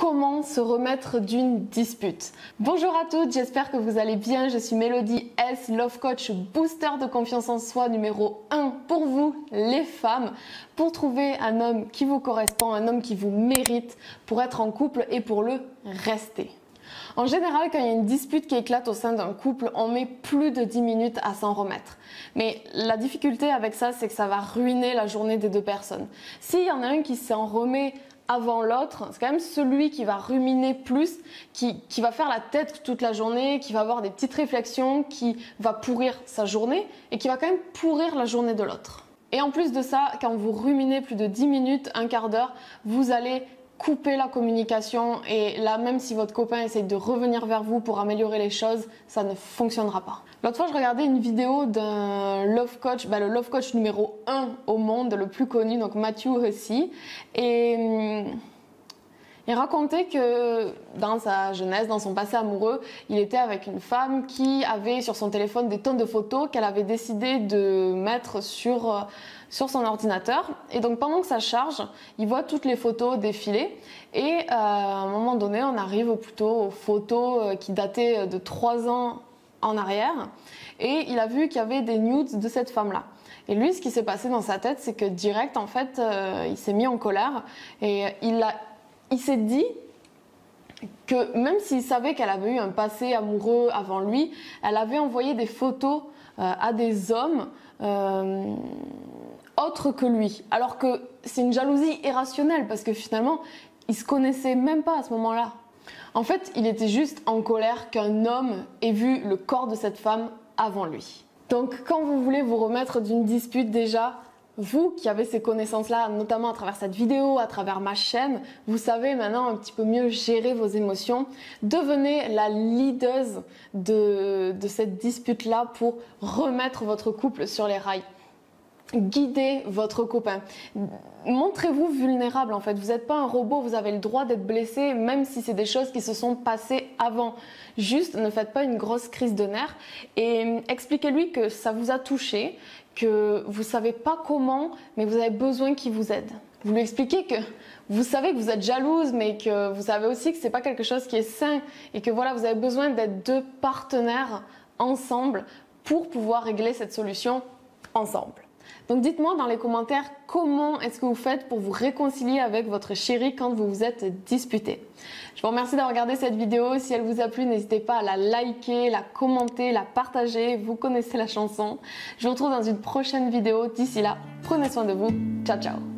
Comment se remettre d'une dispute? Bonjour à toutes, j'espère que vous allez bien. Je suis Mélodie S, Love Coach, booster de confiance en soi numéro 1 pour vous, les femmes, pour trouver un homme qui vous correspond, un homme qui vous mérite pour être en couple et pour le rester. En général, quand il y a une dispute qui éclate au sein d'un couple, on met plus de 10 minutes à s'en remettre. Mais la difficulté avec ça, c'est que ça va ruiner la journée des deux personnes. S'il y en a un qui s'en remet avant l'autre, c'est quand même celui qui va ruminer plus, qui va faire la tête toute la journée, qui va avoir des petites réflexions, qui va pourrir sa journée et qui va quand même pourrir la journée de l'autre. Et en plus de ça, quand vous ruminez plus de 10 minutes, un quart d'heure, vous allez couper la communication et là, même si votre copain essaye de revenir vers vous pour améliorer les choses, ça ne fonctionnera pas. L'autre fois, je regardais une vidéo d'un love coach, le love coach numéro 1 au monde, le plus connu, donc Matthew Hussey, et il racontait que dans sa jeunesse, dans son passé amoureux, il était avec une femme qui avait sur son téléphone des tonnes de photos qu'elle avait décidé de mettre sur son ordinateur. Et donc pendant que ça charge, il voit toutes les photos défiler. Et à un moment donné, on arrive plutôt aux photos qui dataient de 3 ans en arrière. Et il a vu qu'il y avait des nudes de cette femme-là. Et lui, ce qui s'est passé dans sa tête, c'est que direct, en fait, il s'est mis en colère et il s'est dit que même s'il savait qu'elle avait eu un passé amoureux avant lui, elle avait envoyé des photos à des hommes autres que lui. Alors que c'est une jalousie irrationnelle parce que finalement, ils se connaissaient même pas à ce moment-là. En fait, il était juste en colère qu'un homme ait vu le corps de cette femme avant lui. Donc quand vous voulez vous remettre d'une dispute déjà, vous qui avez ces connaissances-là, notamment à travers cette vidéo, à travers ma chaîne, vous savez maintenant un petit peu mieux gérer vos émotions. Devenez la leaduse de cette dispute-là pour remettre votre couple sur les rails. Guidez votre copain. Montrez-vous vulnérable en fait. Vous n'êtes pas un robot, vous avez le droit d'être blessé même si c'est des choses qui se sont passées avant. Juste ne faites pas une grosse crise de nerfs et expliquez-lui que ça vous a touché, que vous savez pas comment mais vous avez besoin qu'il vous aide. Vous lui expliquez que vous savez que vous êtes jalouse mais que vous savez aussi que c'est pas quelque chose qui est sain et que voilà, vous avez besoin d'être deux partenaires ensemble pour pouvoir régler cette solution ensemble. Donc dites-moi dans les commentaires comment est-ce que vous faites pour vous réconcilier avec votre chéri quand vous vous êtes disputé. Je vous remercie d'avoir regardé cette vidéo. Si elle vous a plu, n'hésitez pas à la liker, la commenter, la partager. Vous connaissez la chanson. Je vous retrouve dans une prochaine vidéo. D'ici là, prenez soin de vous. Ciao, ciao.